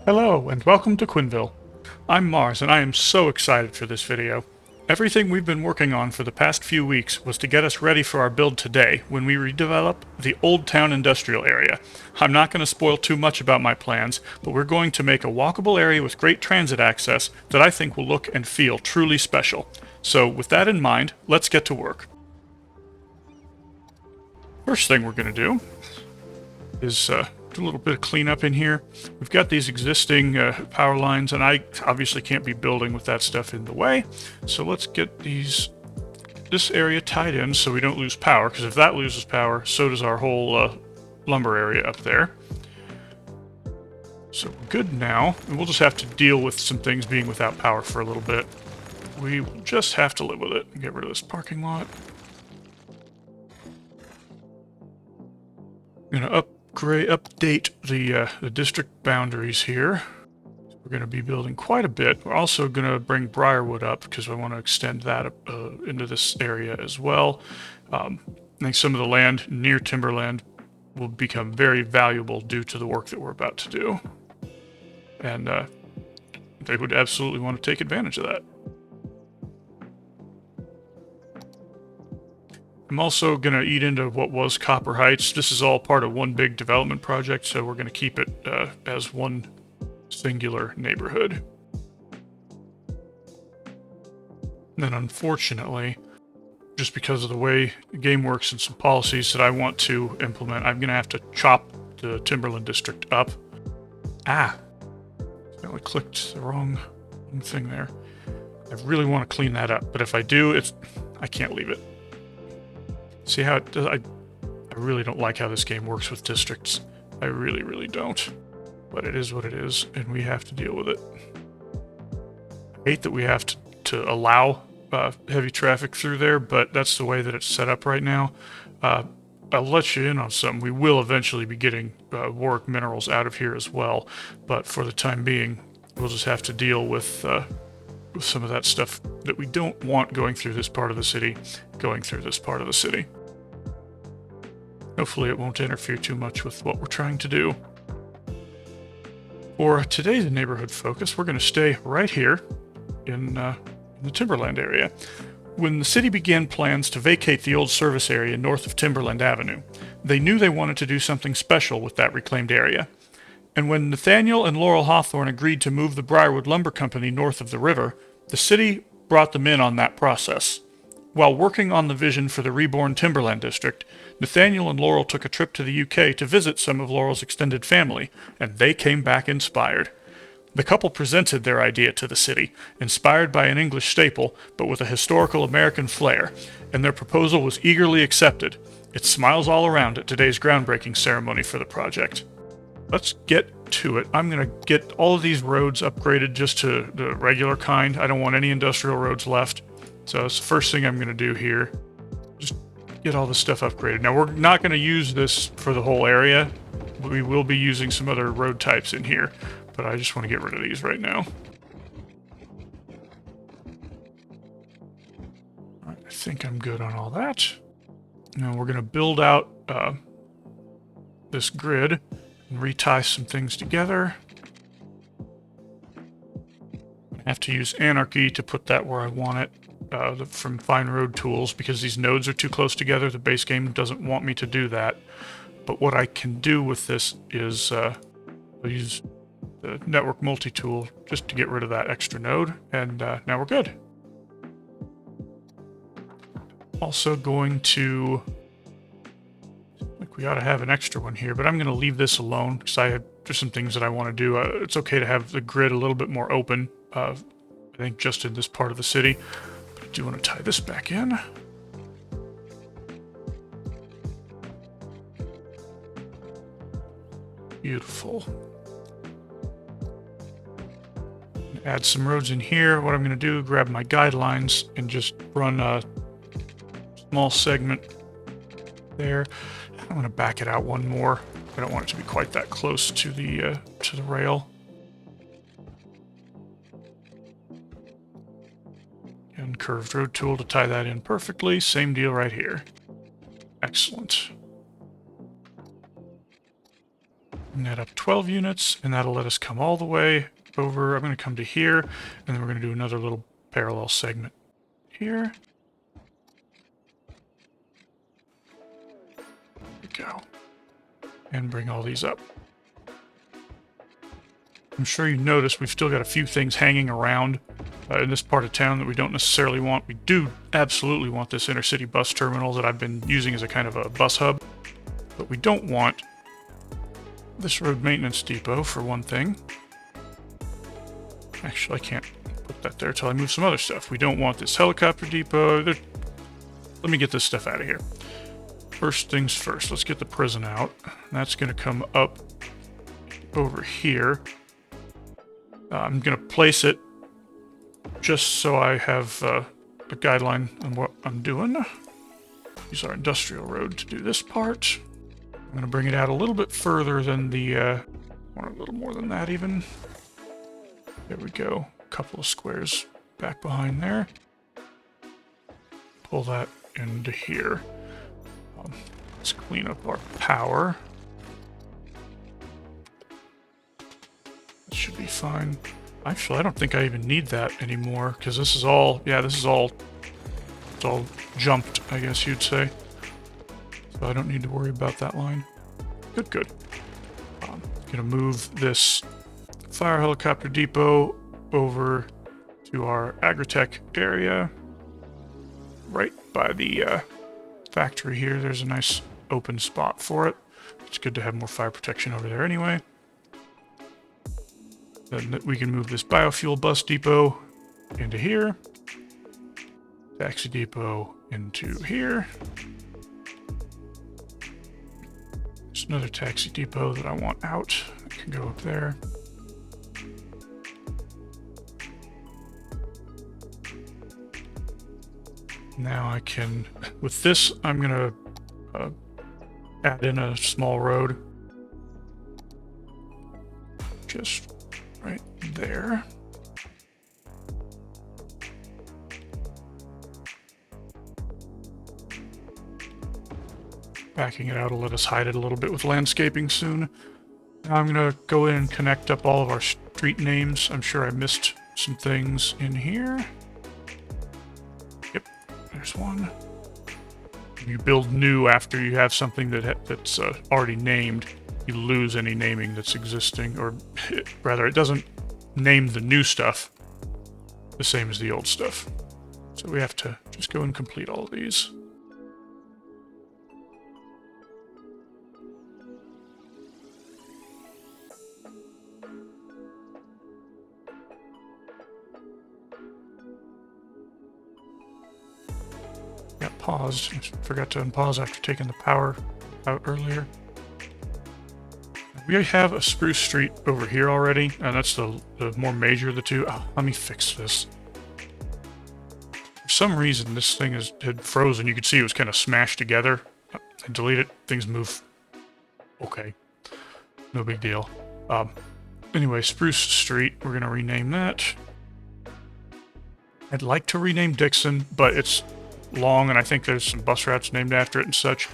Hello, and welcome to Quinville. I'm Mars, and I am so excited for this video. Everything we've been working on for the past few weeks was to get us ready for our build today when we redevelop the Old Town Industrial Area. I'm not going to spoil too much about my plans, but we're going to make a walkable area with great transit access that I think will look and feel truly special. So with that in mind, let's get to work. First thing we're going to do is do a little bit of cleanup in here. We've got these existing power lines, and I obviously can't be building with that stuff in the way. So let's get this area tied in so we don't lose power, because if that loses power, so does our whole lumber area up there. So we're good now, and we'll just have to deal with some things being without power for a little bit. We will just have to live with it and get rid of this parking lot. I'm going to update the district boundaries here. We're going to be building quite a bit. We're also going to bring Briarwood up because I want to extend that into this area as well. I think some of the land near Timberland will become very valuable due to the work that we're about to do. And they would absolutely want to take advantage of that. I'm also going to eat into what was Copper Heights. This is all part of one big development project, so we're going to keep it as one singular neighborhood. And then unfortunately, just because of the way the game works and some policies that I want to implement, I'm going to have to chop the Timberland district up. I clicked the wrong thing there. I really want to clean that up, but if I do, I can't leave it. See how it does? I really don't like how this game works with districts. I really, really don't. But it is what it is, and we have to deal with it. I hate that we have to allow heavy traffic through there, but that's the way that it's set up right now. I'll let you in on something. We will eventually be getting Warwick Minerals out of here as well, but for the time being, we'll just have to deal with some of that stuff that we don't want going through this part of the city, Hopefully it won't interfere too much with what we're trying to do. For today's neighborhood focus, we're going to stay right here in the Timberland area. When the city began plans to vacate the old service area north of Timberland Avenue, they knew they wanted to do something special with that reclaimed area. And when Nathaniel and Laurel Hawthorne agreed to move the Briarwood Lumber Company north of the river, the city brought them in on that process. While working on the vision for the reborn Timberland district, Nathaniel and Laurel took a trip to the UK to visit some of Laurel's extended family, and they came back inspired. The couple presented their idea to the city, inspired by an English staple, but with a historical American flair, and their proposal was eagerly accepted. It smiles all around at today's groundbreaking ceremony for the project. Let's get to it. I'm going to get all of these roads upgraded just to the regular kind. I don't want any industrial roads left. So that's the first thing I'm going to do here. Just get all this stuff upgraded. Now, we're not going to use this for the whole area. We will be using some other road types in here, but I just want to get rid of these right now. All right, I think I'm good on all that. Now we're going to build out this grid and retie some things together. I have to use Anarchy to put that where I want it. From Fine Road Tools, because these nodes are too close together. The base game doesn't want me to do that. But what I can do with this is I'll use the Network Multi-Tool just to get rid of that extra node, and now we're good. Also going to... we ought to have an extra one here, but I'm going to leave this alone because there's some things that I want to do. It's okay to have the grid a little bit more open, I think just in this part of the city. I do want to tie this back in. Beautiful. Add some roads in here. What I'm going to do, grab my guidelines and just run a small segment there. I'm going to back it out one more. I don't want it to be quite that close to the rail. And curved road tool to tie that in perfectly. Same deal right here. Excellent. Bring that up 12 units, and that'll let us come all the way over. I'm going to come to here, and then we're going to do another little parallel segment here. There we go. And bring all these up. I'm sure you noticed we've still got a few things hanging around in this part of town that we don't necessarily want. We do absolutely want this intercity bus terminal that I've been using as a kind of a bus hub, but we don't want this road maintenance depot, for one thing. Actually, I can't put that there until I move some other stuff. We don't want this helicopter depot. Let me get this stuff out of here. First things first, let's get the prison out. That's going to come up over here. I'm going to place it just so I have a guideline on what I'm doing. Use our industrial road to do this part. I'm going to bring it out a little bit further than the... a little more than that, even. There we go. A couple of squares back behind there. Pull that into here. Let's clean up our power. That should be fine. Actually, I don't think I even need that anymore, because this is all... Yeah, this is all... It's all jumped, I guess you'd say. So I don't need to worry about that line. Good, good. Gonna move this fire helicopter depot over to our agritech area. Right by the factory here. There's a nice open spot for it. It's good to have more fire protection over there anyway. Then we can move this biofuel bus depot into here. Taxi depot into here. There's another taxi depot that I want out. I can go up there. Now I can, with this, I'm going to add in a small road. Just right there. Backing it out will let us hide it a little bit with landscaping soon. Now I'm going to go in and connect up all of our street names. I'm sure I missed some things in here. Yep, there's one. You build new after you have something that's already named. You lose any naming that's existing, or rather, it doesn't name the new stuff the same as the old stuff. So we have to just go and complete all of these. Got paused. I forgot to unpause after taking the power out earlier. We have a Spruce Street over here already, and that's the more major of the two. Oh, let me fix this. For some reason, this thing had frozen. You could see it was kind of smashed together. I delete it. Things move. Okay. No big deal. Anyway, Spruce Street. We're going to rename that. I'd like to rename Dixon, but it's long, and I think there's some bus routes named after it and such.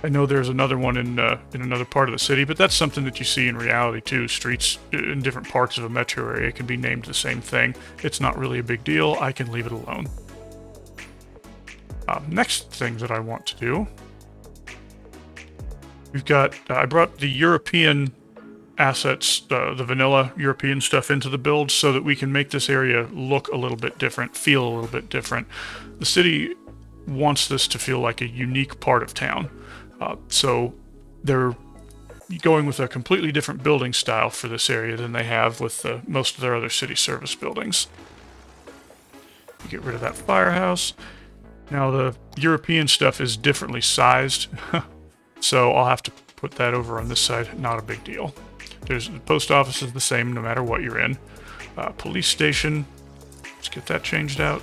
I know there's another one in another part of the city, but that's something that you see in reality too. Streets in different parts of a metro area can be named the same thing. It's not really a big deal. I can leave it alone. Next thing that I want to do, we've got, I brought the European assets, the vanilla European stuff into the build so that we can make this area look a little bit different, feel a little bit different. The city wants this to feel like a unique part of town. So they're going with a completely different building style for this area than they have with most of their other city service buildings. You get rid of that firehouse. Now the European stuff is differently sized, so I'll have to put that over on this side. Not a big deal. The post office is the same no matter what you're in. Police station, let's get that changed out.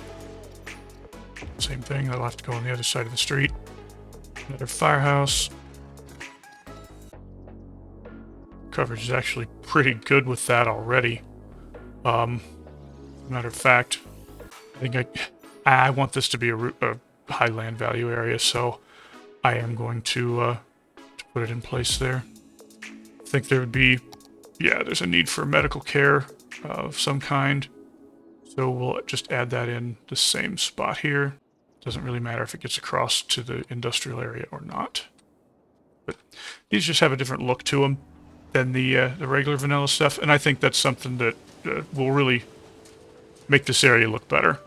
Same thing, that'll have to go on the other side of the street. Another firehouse. Coverage is actually pretty good with that already. Matter of fact, think I want this to be a high land value area, so I am going to put it in place there. I think there would be, yeah, there's a need for medical care of some kind. So we'll just add that in the same spot here. Doesn't really matter if it gets across to the industrial area or not. But these just have a different look to them than the regular vanilla stuff, and I think that's something that will really make this area look better.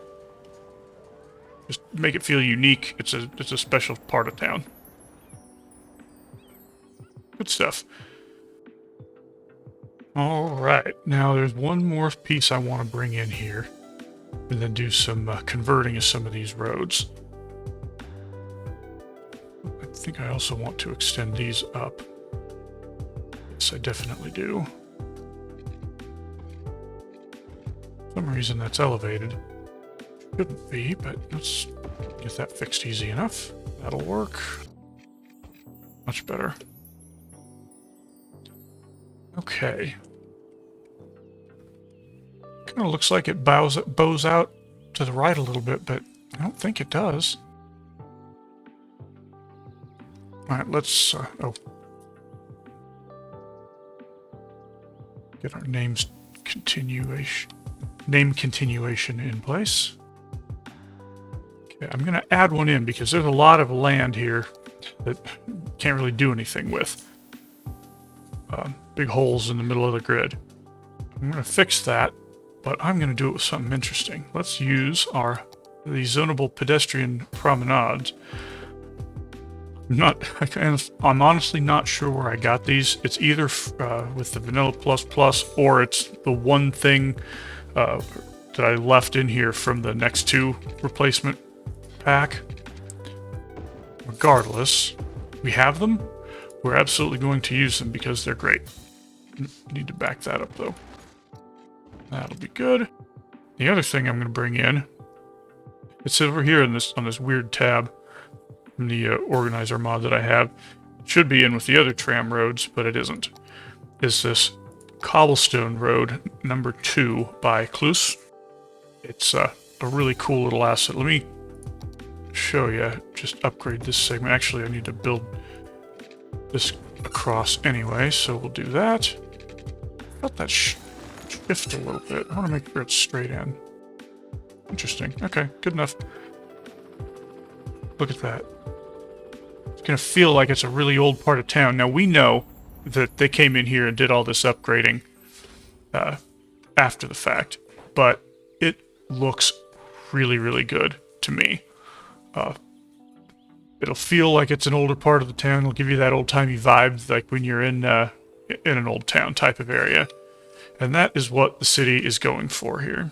Just make it feel unique. It's a special part of town. Good stuff. All right, now there's one more piece I want to bring in here, and then do some converting of some of these roads. I think I also want to extend these up. Yes, I definitely do. For some reason that's elevated. Shouldn't be, but let's get that fixed easy enough. That'll work. Much better. Okay. Kind of looks like it bows out to the right a little bit, but I don't think it does. Alright, let's... get our name continuation in place. Okay, I'm going to add one in because there's a lot of land here that can't really do anything with. Big holes in the middle of the grid. I'm going to fix that, but I'm going to do it with something interesting. Let's use the zonable pedestrian promenades. I'm honestly not sure where I got these. It's either with the Vanilla Plus Plus, or it's the one thing that I left in here from the next two replacement pack. Regardless, we have them. We're absolutely going to use them because they're great. Need to back that up though. That'll be good. The other thing I'm going to bring in, it's over here on this weird tab from the organizer mod that I have. It should be in with the other tram roads, but it isn't. Is this cobblestone road number 2 by Cluse. It's a really cool little asset. Let me show you. Just upgrade this segment. Actually, I need to build this across anyway, so we'll do that. Let that shift a little bit. I want to make sure it's straight in. Interesting. Okay, good enough. Look at that. It's going to feel like it's a really old part of town. Now, we know that they came in here and did all this upgrading after the fact, but it looks really, really good to me. It'll feel like it's an older part of the town. It'll give you that old-timey vibe, like when you're in an old town type of area. And that is what the city is going for here.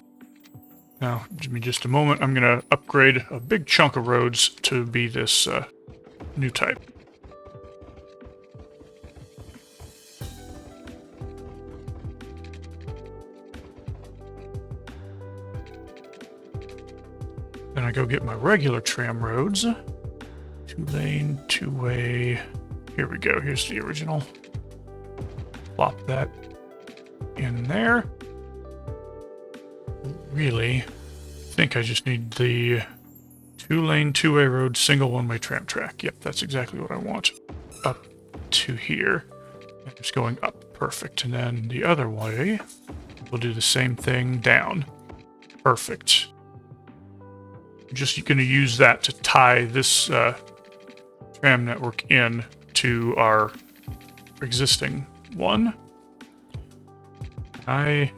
Now, give me just a moment. I'm going to upgrade a big chunk of roads to be this new type. Then I go get my regular tram roads. 2-lane, 2-way. Here we go. Here's the original. Plop that in there. Really, I think I just need the 2-lane, 2-way road, single 1-way tram track. Yep, that's exactly what I want. Up to here. And it's going up. Perfect. And then the other way, we'll do the same thing down. Perfect. Just going to use that to tie this tram network in to our existing one. I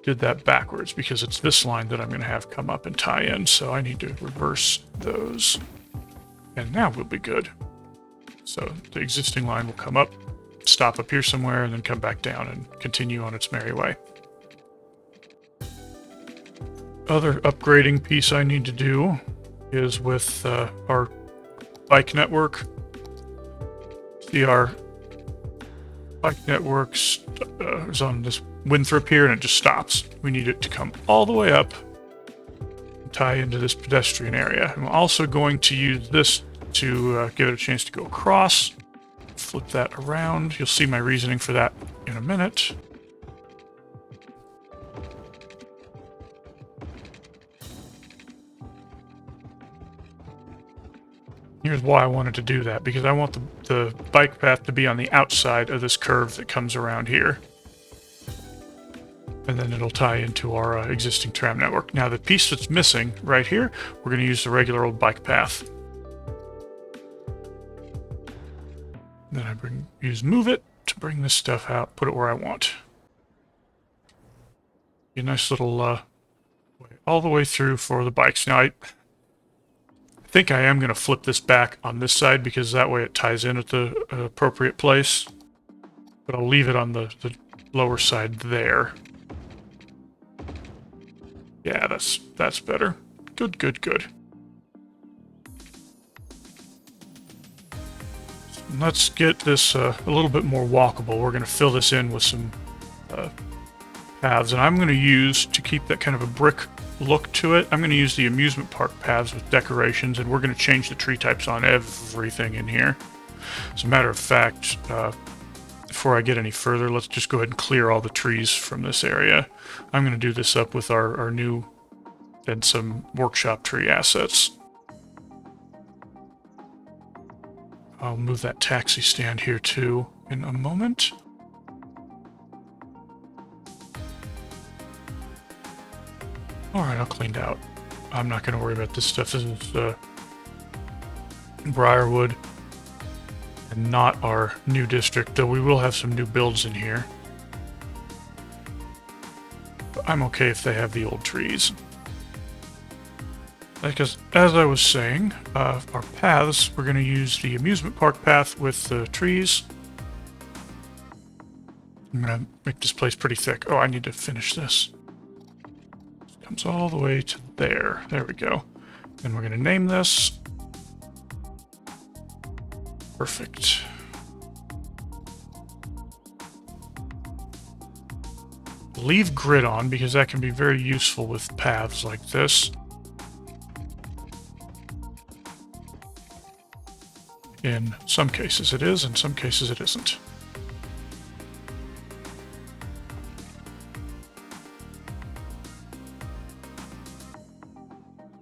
did that backwards because it's this line that I'm going to have come up and tie in, so I need to reverse those. And now we'll be good. So the existing line will come up, stop up here somewhere, and then come back down and continue on its merry way. Other upgrading piece I need to do is with our bike network. See, our bike network is on this Winthrop here, and it just stops. We need it to come all the way up and tie into this pedestrian area. I'm also going to use this to give it a chance to go across. Flip that around. You'll see my reasoning for that in a minute. Here's why I wanted to do that, because I want the bike path to be on the outside of this curve that comes around here. And then it'll tie into our existing tram network. Now the piece that's missing right here, we're going to use the regular old bike path. Then I use move it to bring this stuff out, put it where I want. A nice little way all the way through for the bikes. Now I think I am going to flip this back on this side because that way it ties in at the appropriate place. But I'll leave it on the lower side there. Yeah, that's better. Good, good, good. Let's get this a little bit more walkable. We're going to fill this in with some paths, and I'm going to use, to keep that kind of a brick look to it, I'm going to use the amusement park paths with decorations, and we're going to change the tree types on everything in here. As a matter of fact, before I get any further, let's just go ahead and clear all the trees from this area. I'm going to do this up with our new and some workshop tree assets. I'll move that taxi stand here too in a moment. Alright, all cleaned out. I'm not going to worry about this stuff. This is Briarwood and not our new district, though we will have some new builds in here. But I'm okay if they have the old trees. Because, as I was saying, our paths, we're going to use the amusement park path with the trees. I'm going to make this place pretty thick. Oh, I need to finish this. It comes all the way to there. There we go. And we're going to name this. Perfect. Leave grid on because that can be very useful with paths like this. In some cases it is, in some cases it isn't.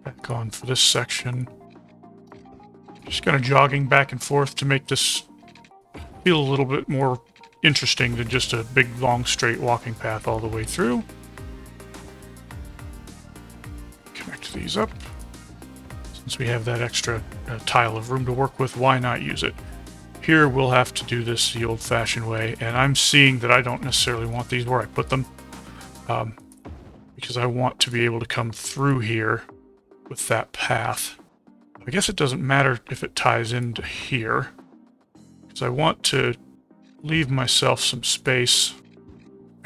Back on for this section. Just kind of jogging back and forth to make this feel a little bit more interesting than just a big, long, straight walking path all the way through. Connect these up. Since we have that extra tile of room to work with, why not use it? Here we'll have to do this the old-fashioned way, and I'm seeing that I don't necessarily want these where I put them, because I want to be able to come through here with that path. I guess it doesn't matter if it ties into here, because I want to leave myself some space.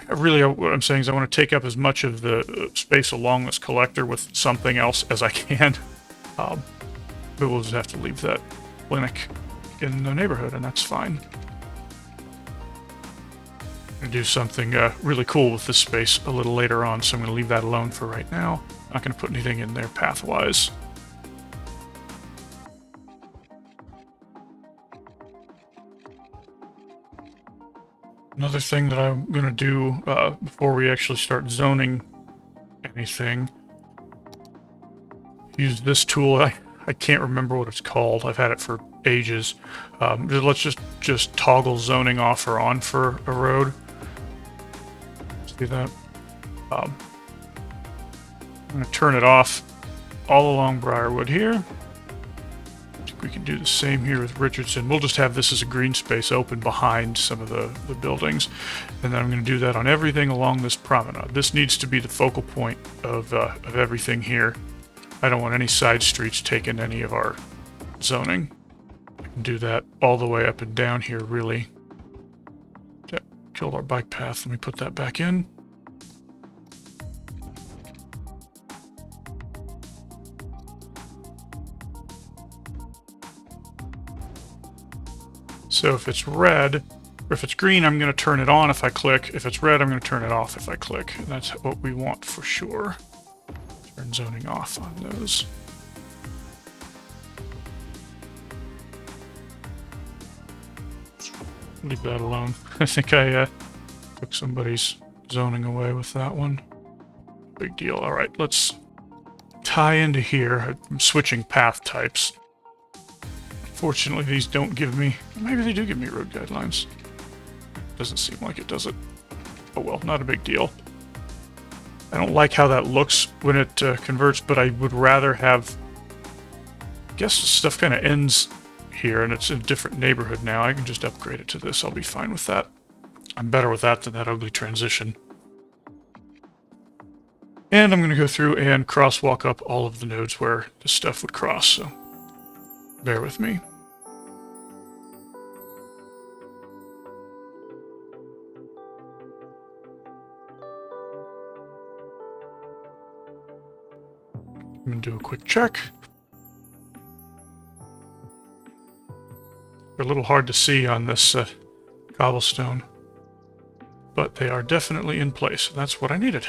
Really, what I'm saying is I want to take up as much of the space along this collector with something else as I can. But we'll just have to leave that clinic in the neighborhood, and that's fine. I'm going to do something really cool with this space a little later on, so I'm going to leave that alone for right now. Not going to put anything in there path-wise. Another thing that I'm going to do before we actually start zoning anything, use this tool. I can't remember what it's called. I've had it for ages. Let's just toggle zoning off or on for a road. See that? I'm going to turn it off all along Briarwood here. I think we can do the same here with Richardson. We'll just have this as a green space open behind some of the buildings. And then I'm going to do that on everything along this promenade. This needs to be the focal point of everything here. I don't want any side streets taking any of our zoning. I can do that all the way up and down here, really. Yep, killed our bike path. Let me put that back in. So if it's red, or if it's green, I'm going to turn it on if I click. If it's red, I'm going to turn it off if I click. And that's what we want for sure. Turn zoning off on those. Leave that alone. I think I took somebody's zoning away with that one. Big deal. All right, let's tie into here. I'm switching path types. Fortunately, these don't give me... Maybe they do give me road guidelines. Doesn't seem like it, does it? Oh well, not a big deal. I don't like how that looks when it converts, but I would rather have... I guess the stuff kind of ends here, and it's in a different neighborhood now. I can just upgrade it to this. I'll be fine with that. I'm better with that than that ugly transition. And I'm going to go through and crosswalk up all of the nodes where this stuff would cross, so bear with me. I'm going to do a quick check. They're a little hard to see on this cobblestone, but they are definitely in place. That's what I needed.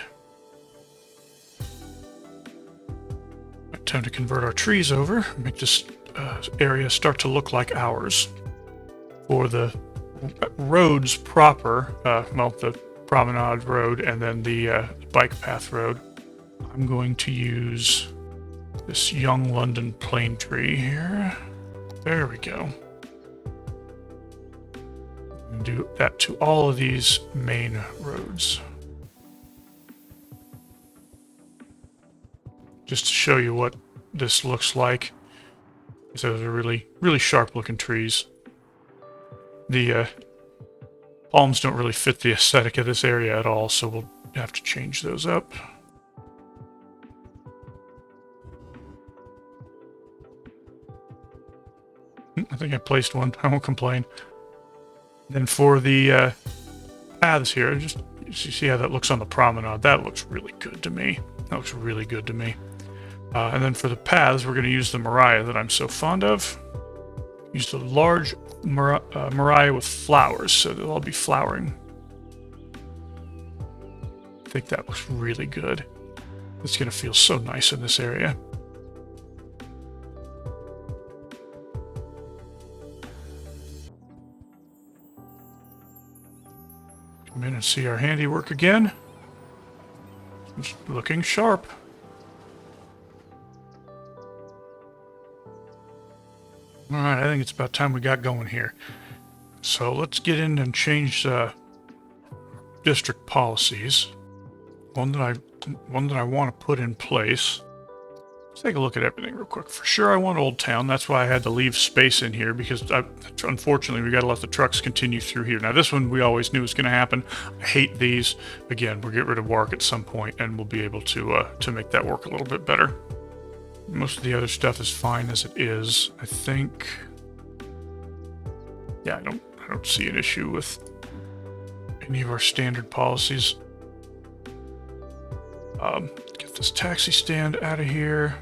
Time to convert our trees over, make this area start to look like ours. For the roads proper, well, the promenade road and then the bike path road, I'm going to use this young London plane tree here. There we go. And do that to all of these main roads. Just to show you what this looks like. Those are really, really sharp looking trees. The palms don't really fit the aesthetic of this area at all, so we'll have to change those up. I think I placed one. I won't complain. Then for the paths here, just you see how that looks on the promenade. That looks really good to me. That looks really good to me. And then for the paths, we're going to use the Moriah that I'm so fond of. Use the large Moriah with flowers, so they'll all be flowering. I think that looks really good. It's going to feel so nice in this area. Come in and see our handiwork again. It's looking sharp. Alright, I think it's about time we got going here. So let's get in and change district policies. One that I want to put in place. Let's take a look at everything real quick. For sure I want Old Town. That's why I had to leave space in here, because unfortunately we got to let the trucks continue through here. Now this one we always knew was going to happen. I hate these. Again, we'll get rid of Warwick at some point and we'll be able to make that work a little bit better. Most of the other stuff is fine as it is, I think. Yeah, I don't see an issue with any of our standard policies. Get this taxi stand out of here.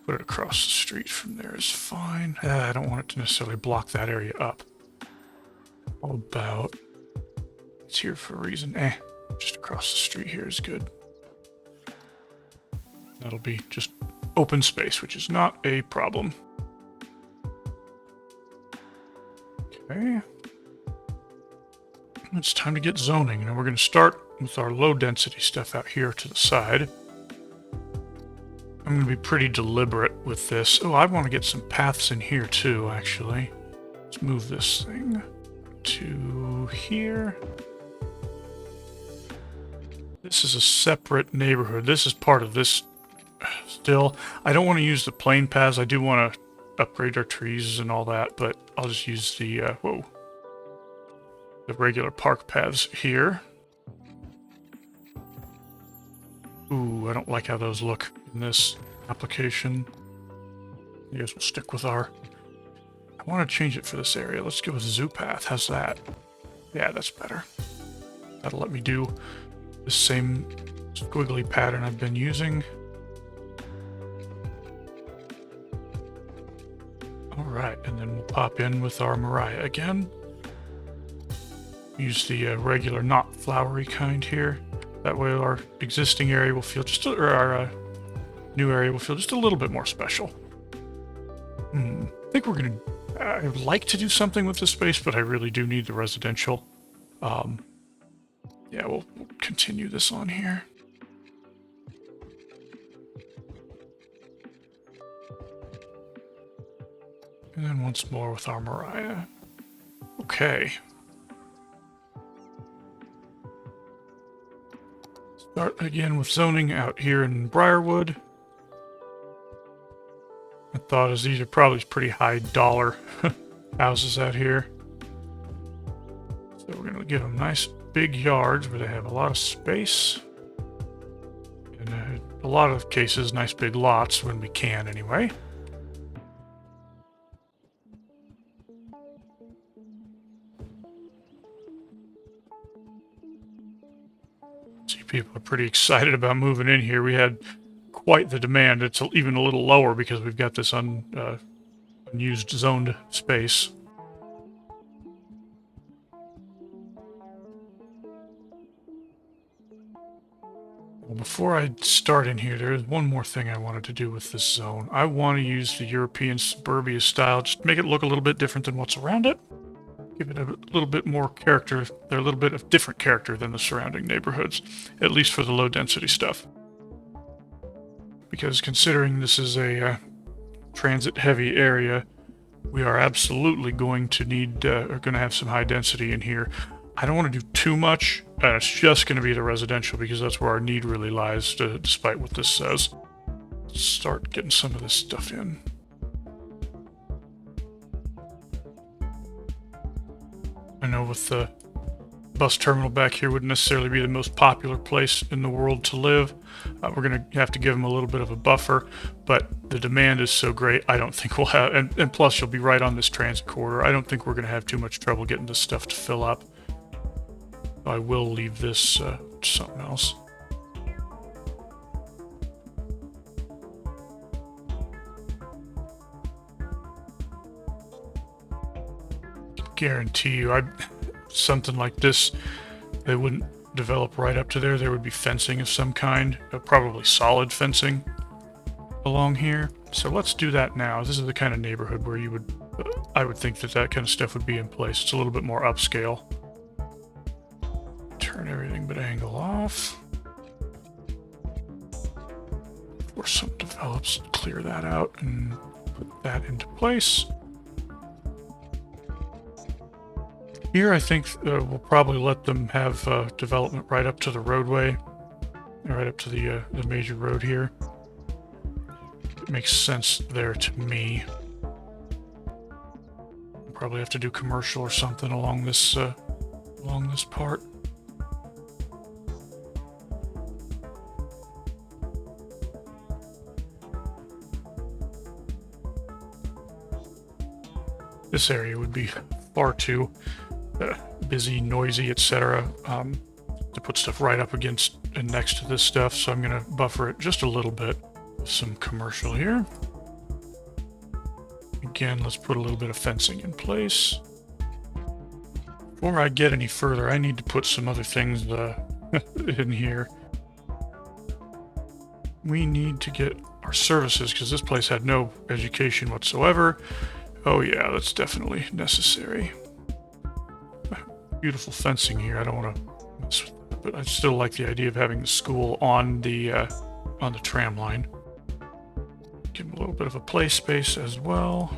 Put it across the street from there is fine. I don't want it to necessarily block that area up. All about... It's here for a reason. Just across the street here is good. That'll be just open space, which is not a problem. Okay. It's time to get zoning. Now we're going to start with our low density stuff out here to the side. I'm going to be pretty deliberate with this. Oh, I want to get some paths in here too, actually. Let's move this thing to here. This is a separate neighborhood. This is part of this still. I don't want to use the plain paths. I do want to upgrade our trees and all that, but I'll just use the, the regular park paths here. Ooh, I don't like how those look in this application. I guess we'll stick with our... I want to change it for this area. Let's go with Zoo Path. How's that? Yeah, that's better. That'll let me do the same squiggly pattern I've been using. Alright, and then we'll pop in with our Moriah again. Use the regular, not flowery kind here. That way our existing area will feel just, or our new area will feel just a little bit more special. I think we're going to, I'd like to do something with this space, but I really do need the residential. Yeah, we'll continue this on here. And then once more with our Mariah. Okay. Start again with zoning out here in Briarwood. My thought is these are probably pretty high dollar houses out here. So we're going to give them nice big yards where they have a lot of space. And a lot of cases, nice big lots when we can anyway. See, people are pretty excited about moving in here. We had quite the demand. It's even a little lower because we've got this unused zoned space. Well, before I start in here, there is one more thing I wanted to do with this zone. I want to use the European suburbia style, just make it look a little bit different than what's around it. Give it a little bit more character. They're a little bit of different character than the surrounding neighborhoods, at least for the low density stuff. Because considering this is a transit heavy area, we are absolutely going to need, are going to have some high density in here. I don't want to do too much. It's just going to be the residential because that's where our need really lies, despite what this says. Let's start getting some of this stuff in. I know with the bus terminal back here wouldn't necessarily be the most popular place in the world to live. We're going to have to give them a little bit of a buffer, but the demand is so great, I don't think we'll have... And plus, you'll be right on this transit corridor. I don't think we're going to have too much trouble getting this stuff to fill up. I will leave this to something else. Guarantee you, something like this, they wouldn't develop right up to there. There would be fencing of some kind, probably solid fencing along here. So let's do that now. This is the kind of neighborhood where you would, I would think that that kind of stuff would be in place. It's a little bit more upscale. Turn everything but angle off. Before something develops, clear that out and put that into place. Here, I think we'll probably let them have development right up to the roadway, right up to the major road here. It makes sense there to me. We'll probably have to do commercial or something along this part. This area would be far too busy, noisy, etc. To put stuff right up against and next to this stuff, so I'm going to buffer it just a little bit with some commercial here. Again, let's put a little bit of fencing in place. Before I get any further, I need to put some other things in here. We need to get our services, because this place had no education whatsoever. Oh yeah, that's definitely necessary. Beautiful fencing here. I don't want to mess with that, but I still like the idea of having the school on the tram line. Give them a little bit of a play space as well.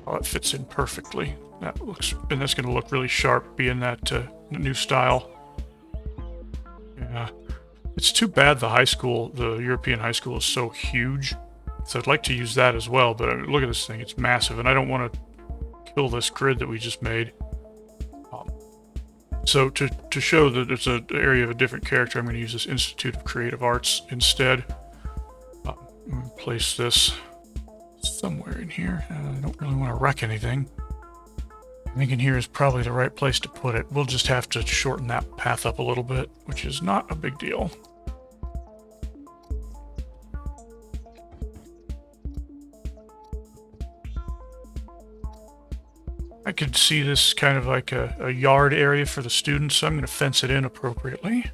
Oh, it fits in perfectly. That looks, and that's going to look really sharp, being that new style. Yeah, it's too bad the high school, the European high school, is so huge. So I'd like to use that as well, but I mean, look at this thing. It's massive, and I don't want to kill this grid that we just made. So to show that it's an area of a different character, I'm going to use this Institute of Creative Arts instead. Place this somewhere in here. I don't really want to wreck anything. I think in here is probably the right place to put it. We'll just have to shorten that path up a little bit, which is not a big deal. I could see this kind of like a yard area for the students, so I'm going to fence it in appropriately.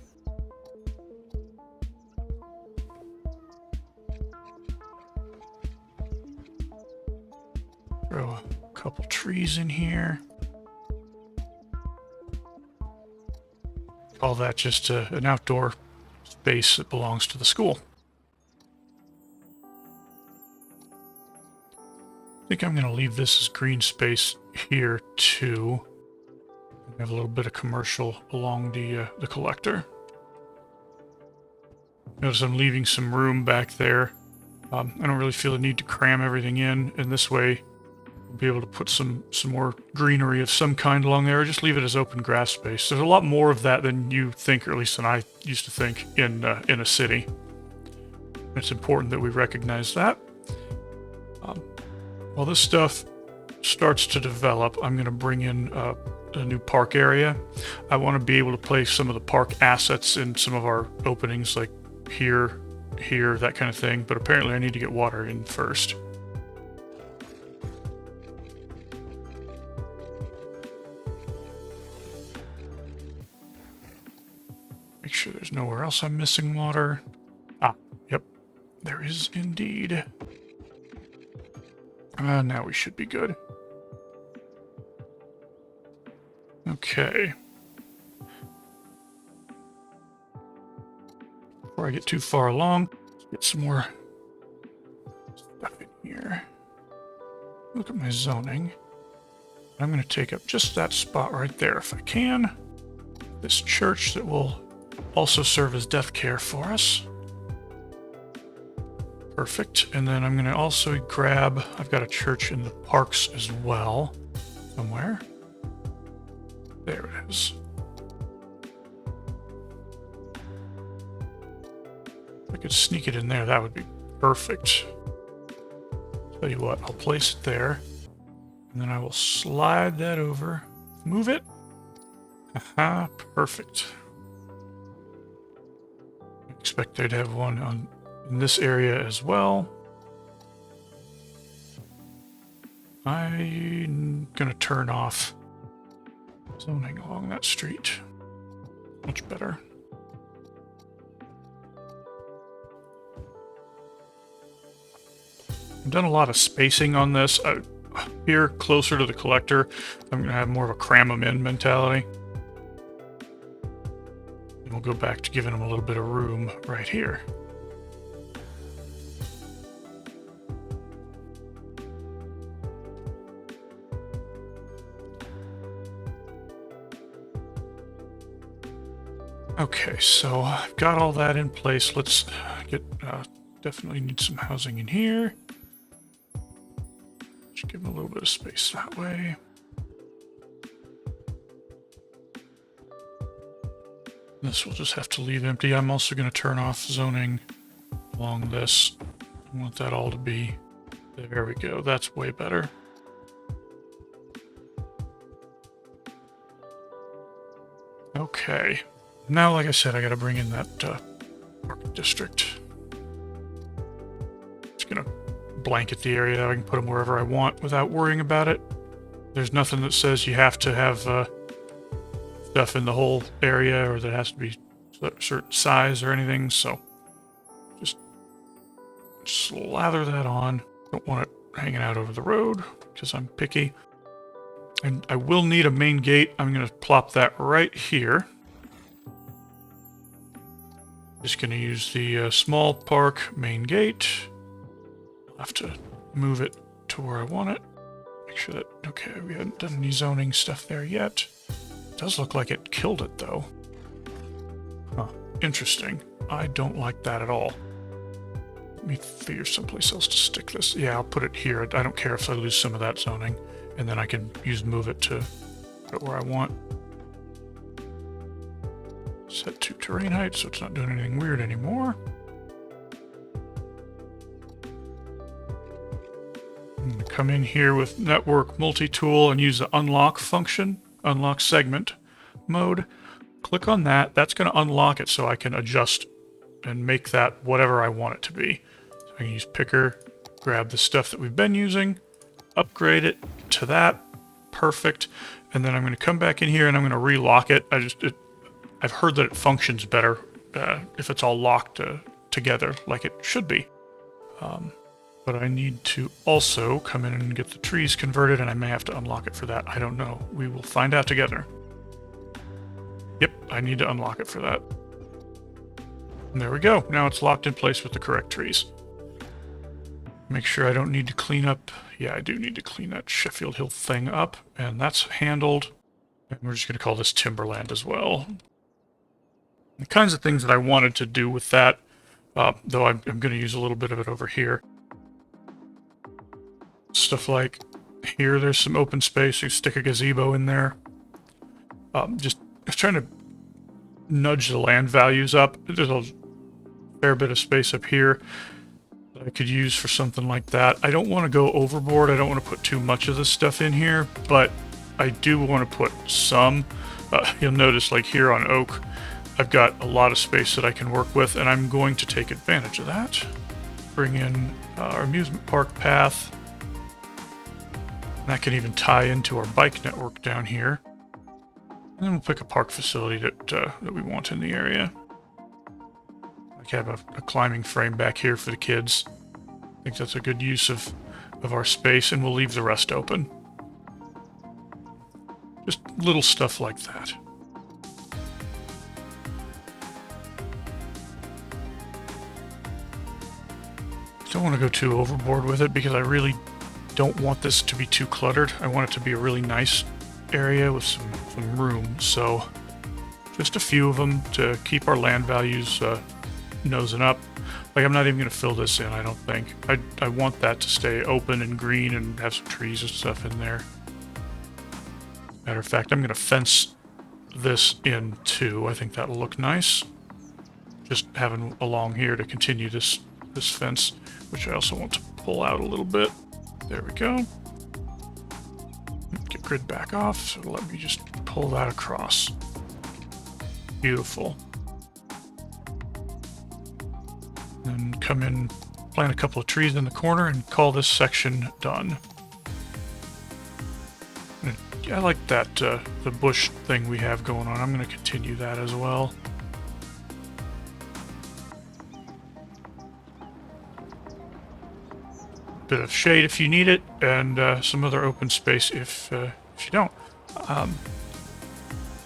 Throw a couple trees in here. Call that just an outdoor space that belongs to the school. think I'm going to leave this as green space here too. Have a little bit of commercial along the collector. Notice I'm leaving some room back there. I don't really feel the need to cram everything in, and this way we'll be able to put some more greenery of some kind along there, or just leave it as open grass space. There's a lot more of that than you think, or at least than I used to think, in a city. It's important that we recognize that. While this stuff starts to develop, I'm going to bring in a new park area. I want to be able to place some of the park assets in some of our openings, like here, that kind of thing, but apparently I need to get water in first. Make sure there's nowhere else I'm missing water. Ah, yep, there is indeed. Now we should be good. Okay. Before I get too far along, let's get some more stuff in here. Look at my zoning. I'm going to take up just that spot right there if I can. This church that will also serve as death care for us. Perfect. And then I'm going to also grab, I've got a church in the parks as well, somewhere. There it is. If I could sneak it in there, that would be perfect. Tell you what, I'll place it there, and then I will slide that over. Move it. Aha, perfect. I expect they'd have one in this area as well. I'm gonna turn off zoning along that street. Much better. I've done a lot of spacing on this. Here, closer to the collector, I'm gonna have more of a cram them in mentality. And we'll go back to giving them a little bit of room right here. Okay, so I've got all that in place. Let's get, definitely need some housing in here. Just give them a little bit of space that way. This will just have to leave empty. I'm also going to turn off zoning along this. I want that all to be, there we go. That's way better. Okay. Now, like I said, I got to bring in that park district. Just going to blanket the area. I can put them wherever I want without worrying about it. There's nothing that says you have to have stuff in the whole area or that has to be a certain size or anything, so just slather that on. Don't want it hanging out over the road because I'm picky. And I will need a main gate. I'm going to plop that right here. Just going to use the small park main gate. I'll have to move it to where I want it. Make sure that, okay, we haven't done any zoning stuff there yet. It does look like it killed it though. Huh, interesting. I don't like that at all. Let me figure someplace else to stick this. Yeah, I'll put it here. I don't care if I lose some of that zoning. And then I can move it to where I want. Set to terrain height, so it's not doing anything weird anymore. I'm going to come in here with Network Multi-Tool and use the unlock function, unlock segment mode. Click on that. That's going to unlock it so I can adjust and make that whatever I want it to be. So I can use Picker, grab the stuff that we've been using, upgrade it to that. Perfect. And then I'm going to come back in here and I'm going to relock it. I've heard that it functions better if it's all locked together like it should be. But I need to also come in and get the trees converted, and I may have to unlock it for that. I don't know. We will find out together. Yep, I need to unlock it for that. And there we go. Now it's locked in place with the correct trees. Make sure I don't need to clean up. Yeah, I do need to clean that Sheffield Hill thing up, and that's handled. And we're just going to call this Timberland as well. The kinds of things that I wanted to do with that, though I'm going to use a little bit of it over here. Stuff like here, there's some open space. You stick a gazebo in there. Just trying to nudge the land values up. There's a fair bit of space up here that I could use for something like that. I don't want to go overboard. I don't want to put too much of this stuff in here, but I do want to put some. You'll notice, like here on Oak, I've got a lot of space that I can work with, and I'm going to take advantage of that. Bring in our amusement park path. That can even tie into our bike network down here. And then we'll pick a park facility that we want in the area. I have a climbing frame back here for the kids. I think that's a good use of our space, and we'll leave the rest open. Just little stuff like that. Don't want to go too overboard with it because I really don't want this to be too cluttered. I want it to be a really nice area with some room. So just a few of them to keep our land values nosing up. Like, I'm not even going to fill this in, I don't think. I want that to stay open and green and have some trees and stuff in there. Matter of fact, I'm going to fence this in too. I think that'll look nice. Just having along here to continue this fence, which I also want to pull out a little bit. There we go. Get grid back off, so let me just pull that across. Beautiful. And come in, plant a couple of trees in the corner, and call this section done. I like that, the bush thing we have going on. I'm going to continue that as well. Bit of shade if you need it, and some other open space if you don't.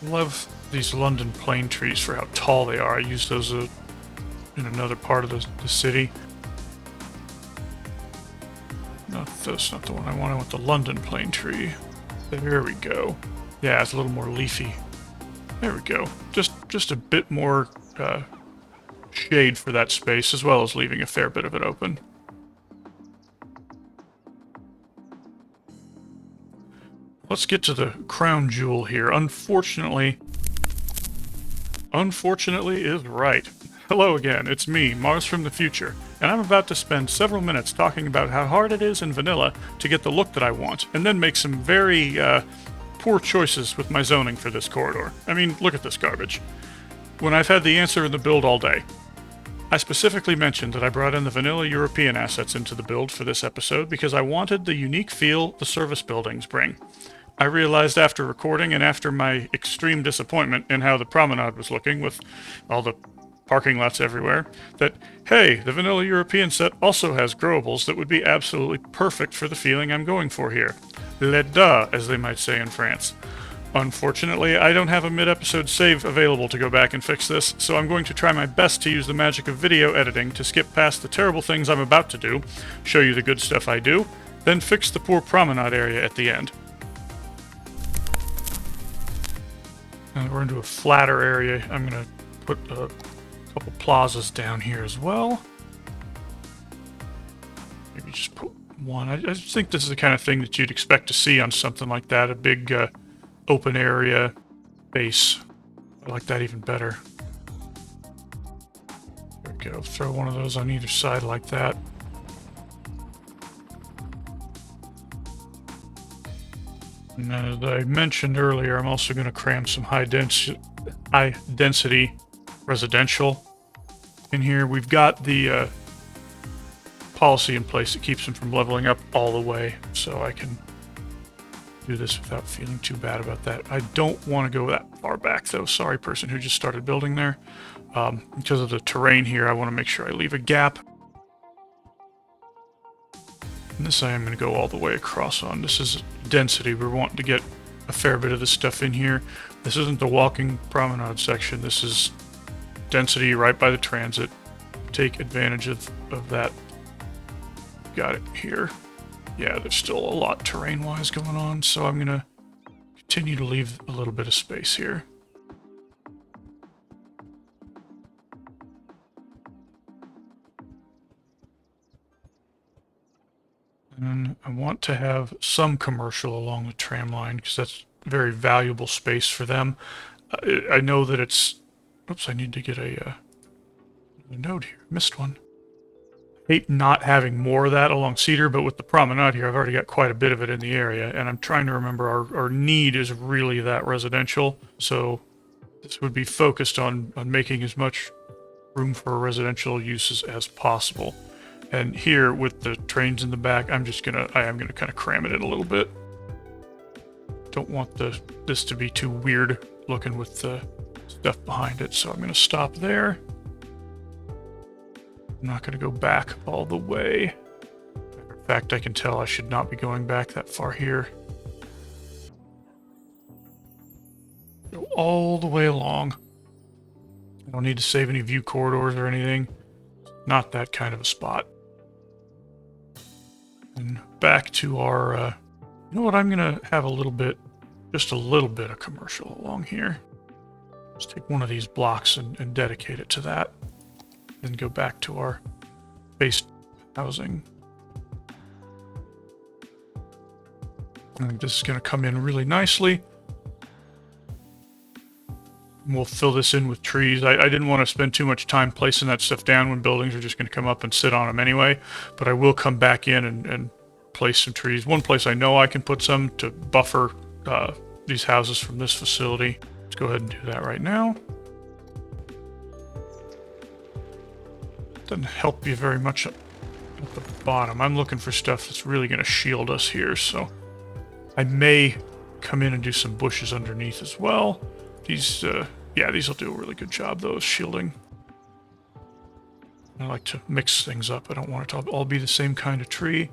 Love these London plane trees for how tall they are. I use those in another part of the city. That's not the one I want. I want the London plane tree. There we go. Yeah, it's a little more leafy. There we go. Just a bit more shade for that space, as well as leaving a fair bit of it open. Let's get to the crown jewel here. Unfortunately is right. Hello again, it's me, Mars from the future, and I'm about to spend several minutes talking about how hard it is in vanilla to get the look that I want, and then make some very poor choices with my zoning for this corridor. I mean, look at this garbage. When I've had the answer in the build all day. I specifically mentioned that I brought in the vanilla European assets into the build for this episode because I wanted the unique feel the service buildings bring. I realized after recording and after my extreme disappointment in how the promenade was looking with all the parking lots everywhere, that, hey, the vanilla European set also has growables that would be absolutely perfect for the feeling I'm going for here. Les deux, as they might say in France. Unfortunately, I don't have a mid-episode save available to go back and fix this, so I'm going to try my best to use the magic of video editing to skip past the terrible things I'm about to do, show you the good stuff I do, then fix the poor promenade area at the end. And we're into a flatter area. I'm going to put a couple plazas down here as well. Maybe just put one. I just think this is the kind of thing that you'd expect to see on something like that, a big open area base. I like that even better. There we go. Throw one of those on either side like that. And as I mentioned earlier, I'm also going to cram some high density residential in here. We've got the policy in place that keeps them from leveling up all the way, so I can do this without feeling too bad about that. I don't want to go that far back, though. Sorry, person who just started building there. Because of the terrain here, I want to make sure I leave a gap. And this I am going to go all the way across on. This is density. We're wanting to get a fair bit of this stuff in here. This isn't the walking promenade section. This is density right by the transit. Take advantage of that we've got it here. Yeah, there's still a lot terrain-wise going on, so I'm going to continue to leave a little bit of space here. And I want to have some commercial along the tram line because that's very valuable space for them. I know that it's... Oops, I need to get a node here. Missed one. Hate not having more of that along Cedar, but with the promenade here, I've already got quite a bit of it in the area, and I'm trying to remember our need is really that residential, so this would be focused on making as much room for residential uses as possible. And here, with the trains in the back, I am gonna kind of cram it in a little bit. Don't want this to be too weird looking with the stuff behind it, so I'm gonna stop there. I'm not gonna go back all the way. In fact, I can tell I should not be going back that far here. Go all the way along. I don't need to save any view corridors or anything. Not that kind of a spot. And back to our, you know what, I'm gonna have just a little bit of commercial along here. Just take one of these blocks and dedicate it to that. Then go back to our base housing. I think this is gonna come in really nicely. And we'll fill this in with trees. I didn't want to spend too much time placing that stuff down when buildings are just going to come up and sit on them anyway, but I will come back in and place some trees. One place I know I can put some to buffer these houses from this facility. Let's go ahead and do that right now. Doesn't help you very much at the bottom. I'm looking for stuff that's really going to shield us here, so I may come in and do some bushes underneath as well. These, yeah, these will do a really good job, though, of shielding. I like to mix things up. I don't want it to all be the same kind of tree.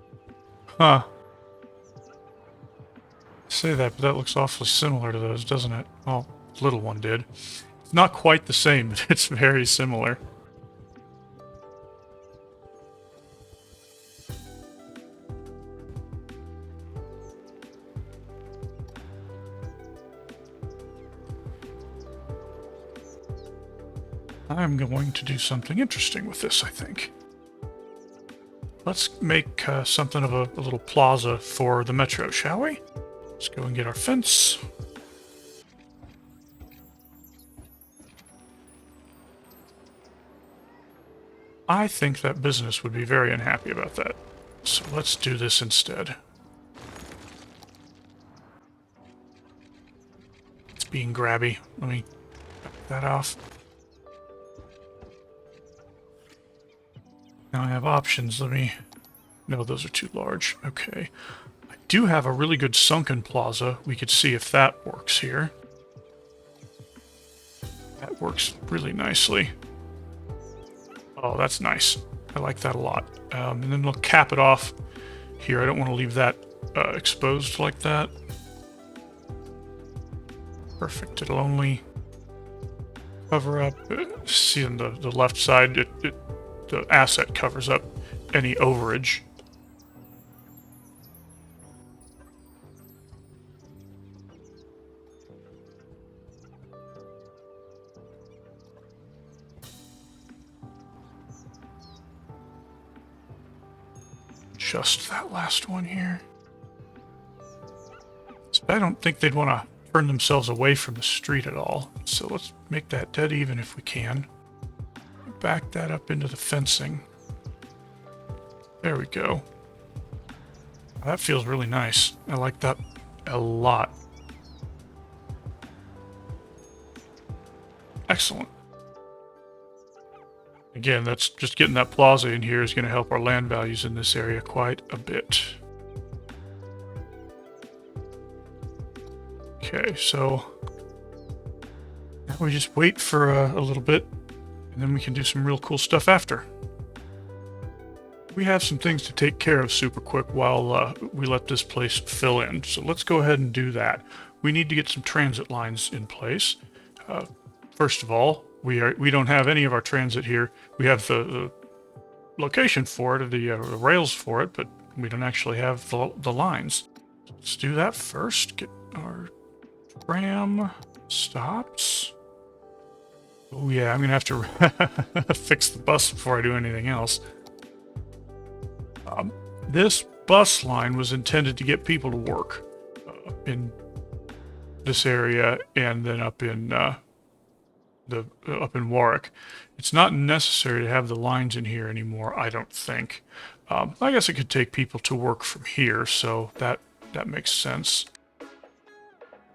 Huh. I say that, but that looks awfully similar to those, doesn't it? Well, little one did. It's not quite the same, but it's very similar. I'm going to do something interesting with this, I think. Let's make something of a little plaza for the metro, shall we? Let's go and get our fence. I think that business would be very unhappy about that. So let's do this instead. It's being grabby. Let me back that off. Now I have options. No, those are too large. Okay. I do have a really good sunken plaza. We could see if that works here. That works really nicely. Oh, that's nice. I like that a lot. And then we'll cap it off here. I don't want to leave that exposed like that. Perfect. It'll only cover up. See on the left side, the asset covers up any overage. Just that last one here. So I don't think they'd want to turn themselves away from the street at all. So let's make that dead even if we can. Back that up into the fencing. There we go. That feels really nice. I like that a lot. Excellent. Again, that's just getting that plaza in here is going to help our land values in this area quite a bit. Okay, so now we just wait for a little bit, and then we can do some real cool stuff after. We have some things to take care of super quick while we let this place fill in. So let's go ahead and do that. We need to get some transit lines in place. First of all, we don't have any of our transit here. We have the location for it, or the rails for it, but we don't actually have the lines. Let's do that first. Get our tram stops. Oh yeah, I'm gonna have to fix the bus before I do anything else. This bus line was intended to get people to work in this area and then up in Warwick. It's not necessary to have the lines in here anymore, I don't think. I guess it could take people to work from here, so that makes sense.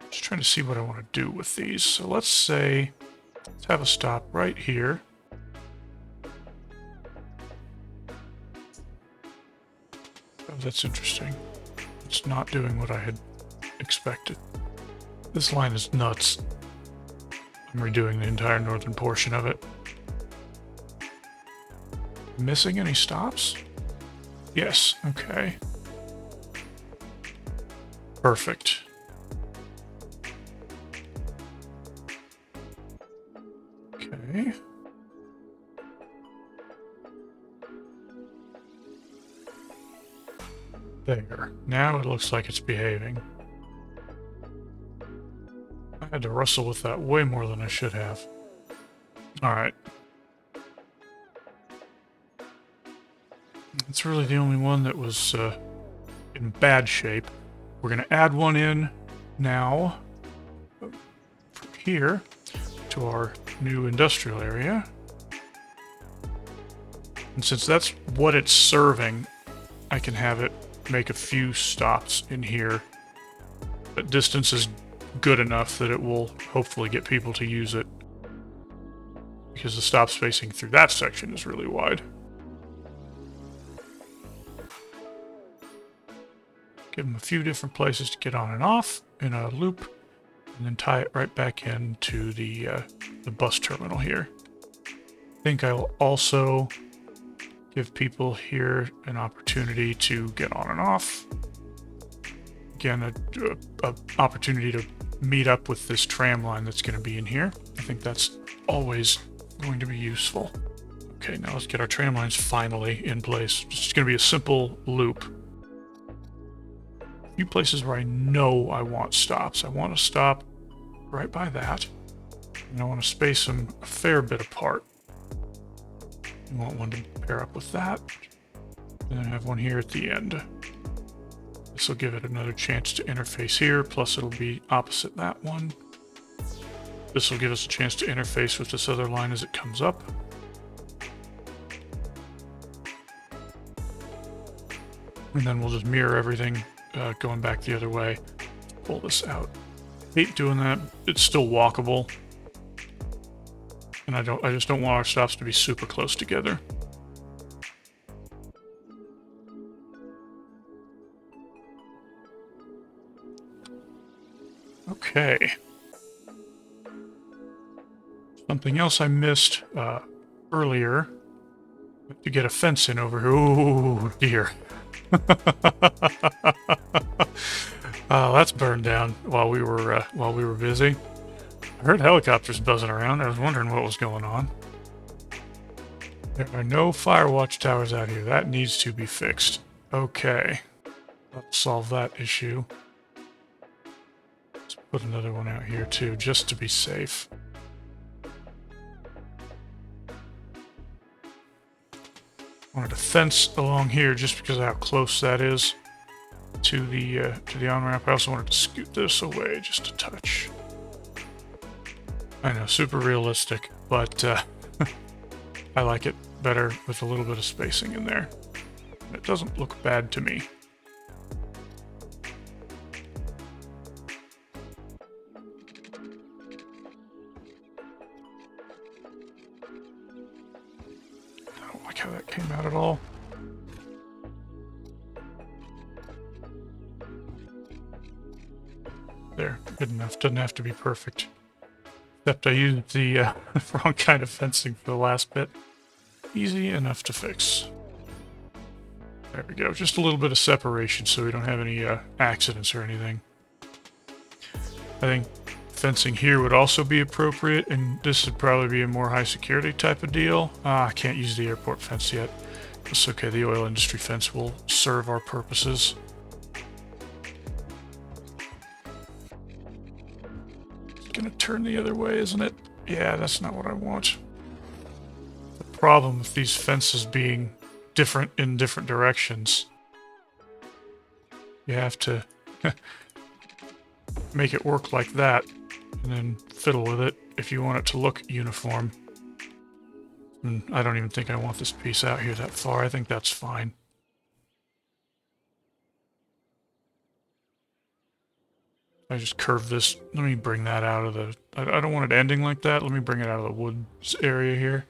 Just trying to see what I want to do with these. So let's have a stop right here. Oh, that's interesting. It's not doing what I had expected. This line is nuts. I'm redoing the entire northern portion of it. Missing any stops? Yes, okay. Perfect. Okay. There. Now it looks like it's behaving. I had to wrestle with that way more than I should have. Alright. That's really the only one that was in bad shape. We're going to add one in now from here to our new industrial area. And since that's what it's serving, I can have it make a few stops in here. But distance is good enough that it will hopefully get people to use it, because the stop spacing through that section is really wide. Give them a few different places to get on and off in a loop, and then tie it right back into the bus terminal here. I think I'll also give people here an opportunity to get on and off. Again, an opportunity to meet up with this tram line that's going to be in here. I think that's always going to be useful. Okay, now let's get our tram lines finally in place. It's going to be a simple loop. A few places where I know I want stops. I want to stop right by that, and I want to space them a fair bit apart. I want one to pair up with that, and then I have one here at the end. This will give it another chance to interface here, plus it'll be opposite that one. This will give us a chance to interface with this other line as it comes up. And then we'll just mirror everything going back the other way. Pull this out. Hate doing that. It's still walkable. And I just don't want our stops to be super close together. Okay. Something else I missed earlier. To get a fence in over here. Ooh, dear. That's burned down while we were busy. I heard helicopters buzzing around. I was wondering what was going on. There are no fire watch towers out here. That needs to be fixed. Okay. Let's solve that issue. Let's put another one out here too, just to be safe. I wanted a fence along here just because of how close that is to the on-ramp. I also wanted to scoot this away just a touch. I know, super realistic, but I like it better with a little bit of spacing in there. It doesn't look bad to me. I don't like how that came out at all. There, good enough. Doesn't have to be perfect. Except I used the wrong kind of fencing for the last bit. Easy enough to fix. There we go. Just a little bit of separation so we don't have any accidents or anything. I think Fencing here would also be appropriate, and this would probably be a more high security type of deal. I can't use the airport fence yet. It's okay, the oil industry fence will serve our purposes. It's gonna turn the other way, isn't it? Yeah, that's not what I want. The problem with these fences being different in different directions, you have to make it work like that, and then fiddle with it if you want it to look uniform. And I don't even think I want this piece out here that far. I think that's fine. I just curve this. Let me bring that out of the... I don't want it ending like that. Let me bring it out of the woods area here.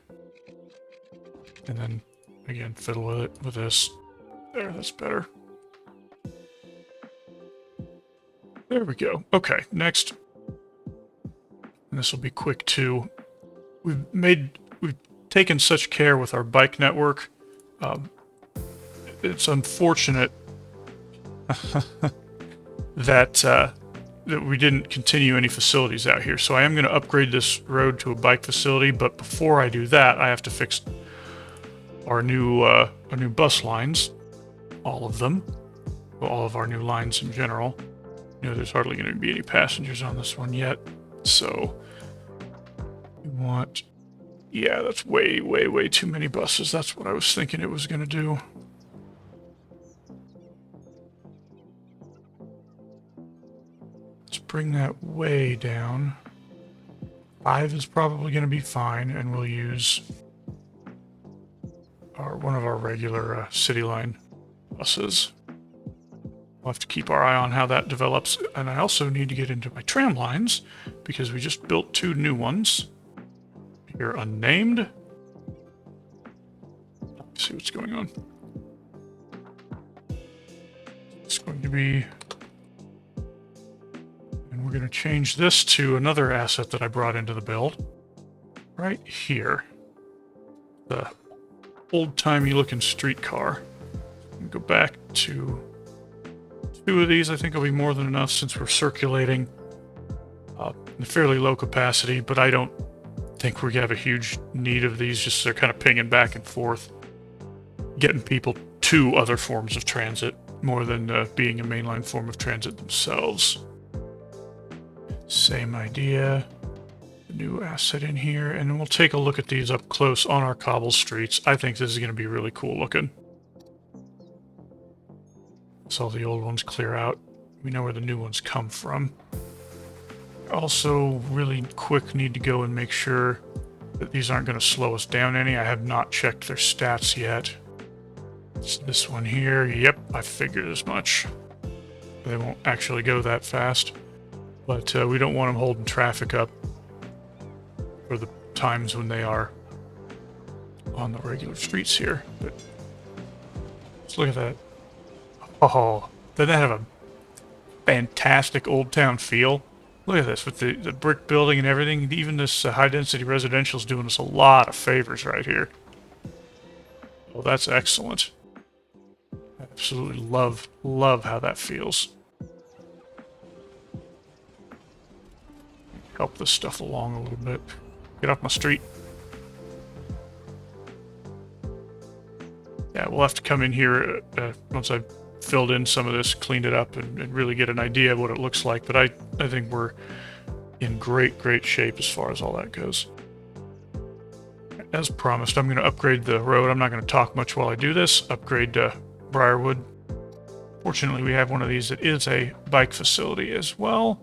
And then, again, fiddle with it with this. There, that's better. There we go. Okay, next. And this will be quick too. We've taken such care with our bike network. It's unfortunate that we didn't continue any facilities out here. So I am going to upgrade this road to a bike facility, but before I do that, I have to fix our new bus lines, all of them, well, all of our new lines in general. You know, there's hardly going to be any passengers on this one yet, so we want, yeah, that's way, way, way too many buses. That's what I was thinking it was going to do. Let's bring that way down. 5 is probably going to be fine, and we'll use one of our regular City Line buses. We'll have to keep our eye on how that develops, and I also need to get into my tram lines because we just built 2 new ones. Here, unnamed. Let's see what's going on. It's going to be, and we're going to change this to another asset that I brought into the build. Right here. The old-timey looking streetcar. Go back to 2 of these. I think will be more than enough since we're circulating in a fairly low capacity, but I don't think we have a huge need of these. Just they're kind of pinging back and forth, getting people to other forms of transit more than being a mainline form of transit themselves. Same idea. New asset in here, and then we'll take a look at these up close on our cobble streets. I think this is going to be really cool looking. So all the old ones clear out. We know where the new ones come from. Also, really quick, need to go and make sure that these aren't going to slow us down any. I have not checked their stats yet. It's this one here. Yep, I figured as much. They won't actually go that fast. But we don't want them holding traffic up for the times when they are on the regular streets here. But let's look at that. Oh, doesn't that have a fantastic old town feel? Look at this with the brick building and everything. Even this high density residential is doing us a lot of favors right here. Well, that's excellent. I absolutely love how that feels. Help this stuff along a little bit. Get off my street. Yeah, we'll have to come in here once I've filled in some of this, cleaned it up, and really get an idea of what it looks like. But I think we're in great shape as far as all that goes. As promised, I'm going to upgrade the road. I'm not going to talk much while I do this. Upgrade to Briarwood. Fortunately, we have one of these that is a bike facility as well.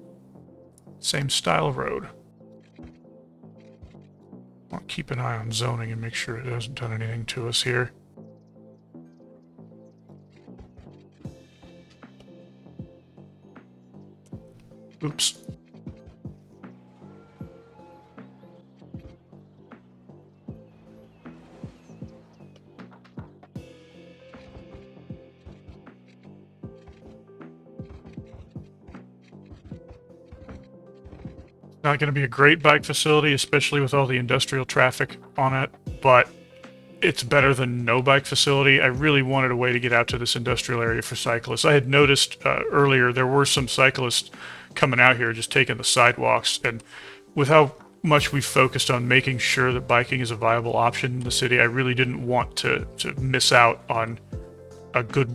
Same style of road. I want to keep an eye on zoning and make sure it hasn't done anything to us here. Oops. Not going to be a great bike facility, especially with all the industrial traffic on it, but it's better than no bike facility. I really wanted a way to get out to this industrial area for cyclists. I had noticed earlier there were some cyclists coming out here, just taking the sidewalks, and with how much we've focused on making sure that biking is a viable option in the city, I really didn't want to miss out on a good,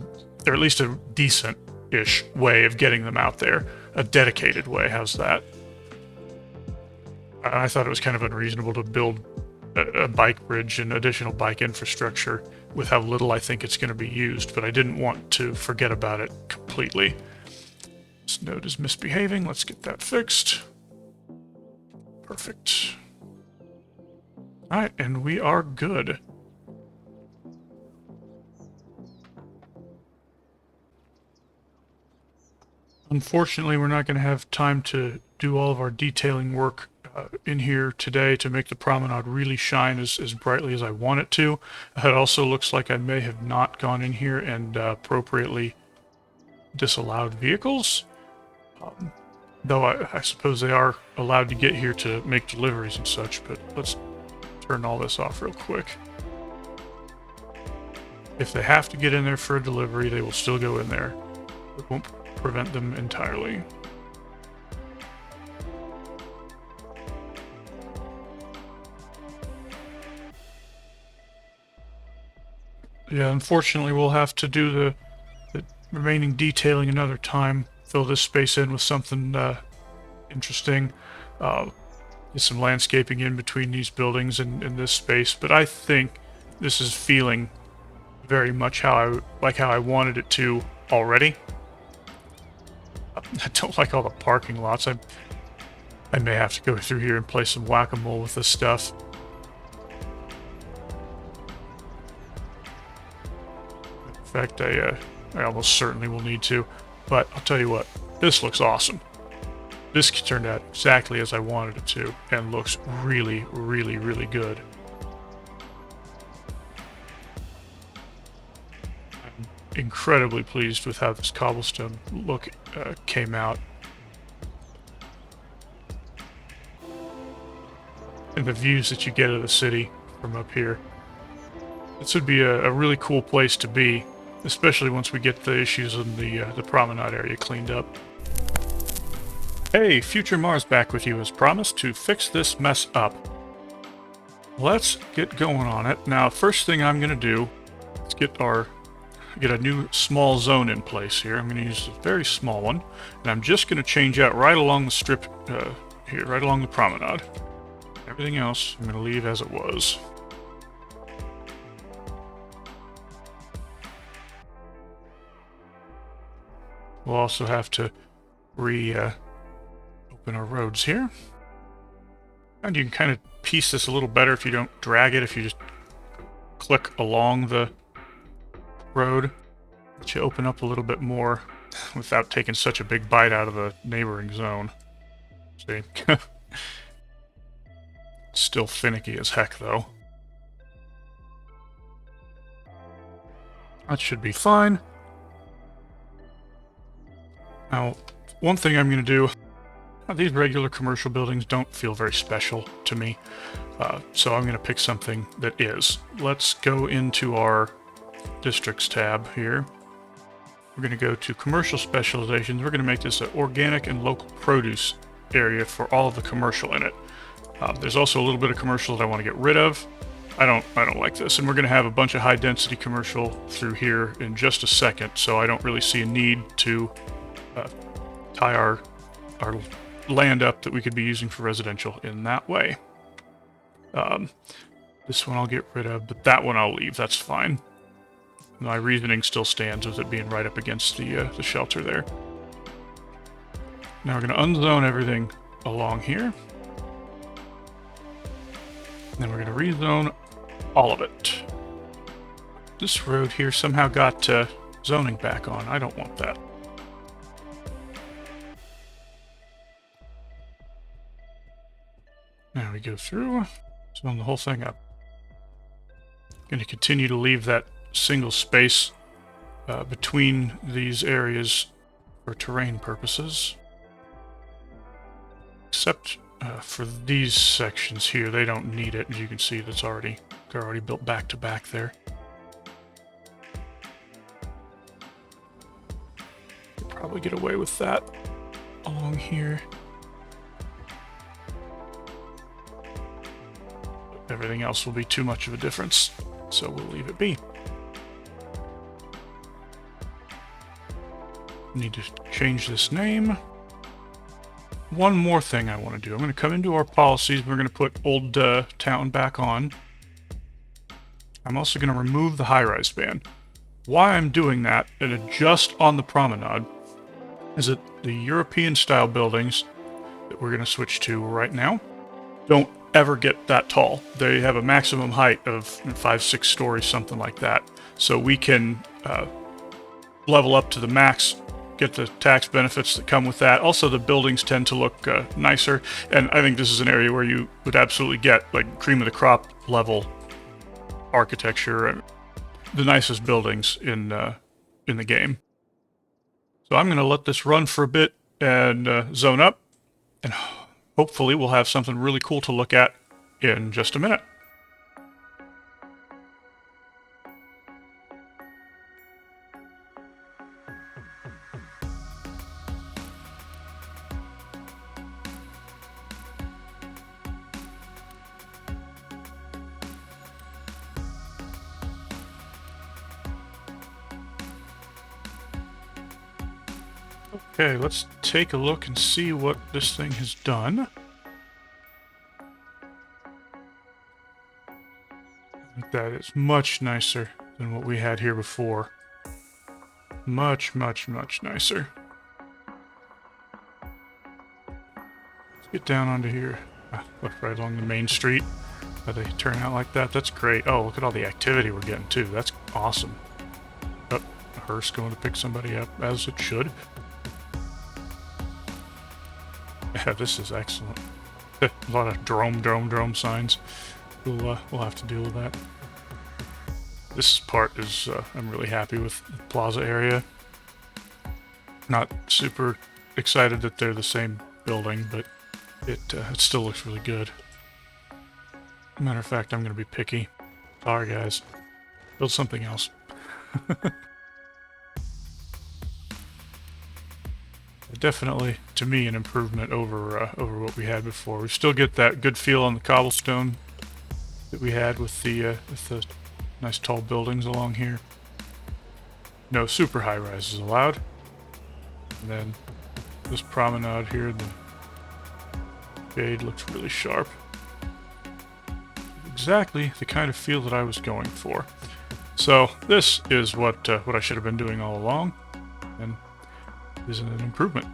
or at least a decent-ish way of getting them out there. A dedicated way, how's that? I thought it was kind of unreasonable to build a bike bridge and additional bike infrastructure with how little I think it's going to be used, but I didn't want to forget about it completely. This node is misbehaving. Let's get that fixed. Perfect. Alright, and we are good. Unfortunately, we're not going to have time to do all of our detailing work in here today to make the promenade really shine as brightly as I want it to. It also looks like I may have not gone in here and appropriately disallowed vehicles. Though I suppose they are allowed to get here to make deliveries and such, but let's turn all this off real quick. If they have to get in there for a delivery, they will still go in there. It won't prevent them entirely. Yeah, unfortunately we'll have to do the remaining detailing another time. Fill this space in with something interesting. Get some landscaping in between these buildings and this space, but I think this is feeling very much how I wanted it to already. I don't like all the parking lots. I may have to go through here and play some whack-a-mole with this stuff. In fact, I almost certainly will need to. But I'll tell you what, this looks awesome. This turned out exactly as I wanted it to, and looks really, really, really good. I'm incredibly pleased with how this cobblestone look came out. And the views that you get of the city from up here. This would be a really cool place to be, especially once we get the issues in the promenade area cleaned up. Hey, Future Mars back with you as promised to fix this mess up. Let's get going on it. Now, first thing I'm going to do is get a new small zone in place here. I'm going to use a very small one, and I'm just going to change out right along the strip here, right along the promenade. Everything else I'm going to leave as it was. We'll also have to open our roads here. And you can kind of piece this a little better if you don't drag it, if you just click along the road. Let you open up a little bit more without taking such a big bite out of the neighboring zone. See? Still finicky as heck, though. That should be fine. Now, one thing I'm going to do, these regular commercial buildings don't feel very special to me, so I'm going to pick something that is. Let's go into our districts tab here. We're going to go to commercial specializations. We're going to make this an organic and local produce area for all of the commercial in it. There's also a little bit of commercial that I want to get rid of. I don't like this, and we're going to have a bunch of high density commercial through here in just a second, so I don't really see a need to tie our land up that we could be using for residential in that way. This one I'll get rid of, but that one I'll leave. That's fine. My reasoning still stands with it being right up against the shelter there. Now we're going to unzone everything along here. And then we're going to rezone all of it. This road here somehow got zoning back on. I don't want that. Now we go through, zone the whole thing up. Going to continue to leave that single space between these areas for terrain purposes. Except for these sections here, they don't need it. As you can see, they're already built back to back there. Could probably get away with that along here. Everything else will be too much of a difference, so we'll leave it be. Need to change this name. One more thing I want to do. I'm going to come into our policies. We're going to put Old Town back on. I'm also going to remove the high-rise ban. Why I'm doing that, and just on the promenade, is that the European-style buildings that we're going to switch to right now don't ever get that tall. They have a maximum height of 5-6 stories, something like that. So we can level up to the max, get the tax benefits that come with that. Also, the buildings tend to look nicer, and I think this is an area where you would absolutely get like cream of the crop level architecture and the nicest buildings in the game. So I'm going to let this run for a bit and zone up, and hopefully we'll have something really cool to look at in just a minute. Okay, let's take a look and see what this thing has done. I think that is much nicer than what we had here before. Much, much, much nicer. Let's get down onto here. Look right along the main street. How they turn out like that. That's great. Oh, look at all the activity we're getting too. That's awesome. Oh, a hearse going to pick somebody up, as it should. Yeah, this is excellent. A lot of drone signs. We'll have to deal with that. This part is, I'm really happy with the plaza area. Not super excited that they're the same building, but it still looks really good. Matter of fact, I'm going to be picky. Sorry, guys. Build something else. Definitely, to me, an improvement over what we had before. We still get that good feel on the cobblestone that we had with the nice tall buildings along here. No super high rises allowed. And then this promenade here, the shade looks really sharp. Exactly the kind of feel that I was going for. So this is what I should have been doing all along, and is an improvement.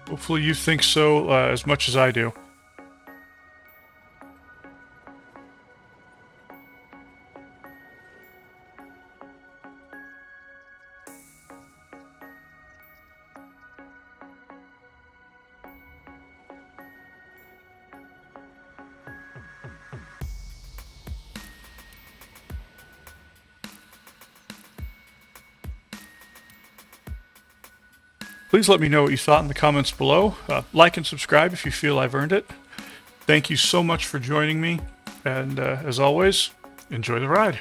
Hopefully you think so as much as I do. Please let me know what you thought in the comments below. Like and subscribe if you feel I've earned it. Thank you so much for joining me, and as always, enjoy the ride.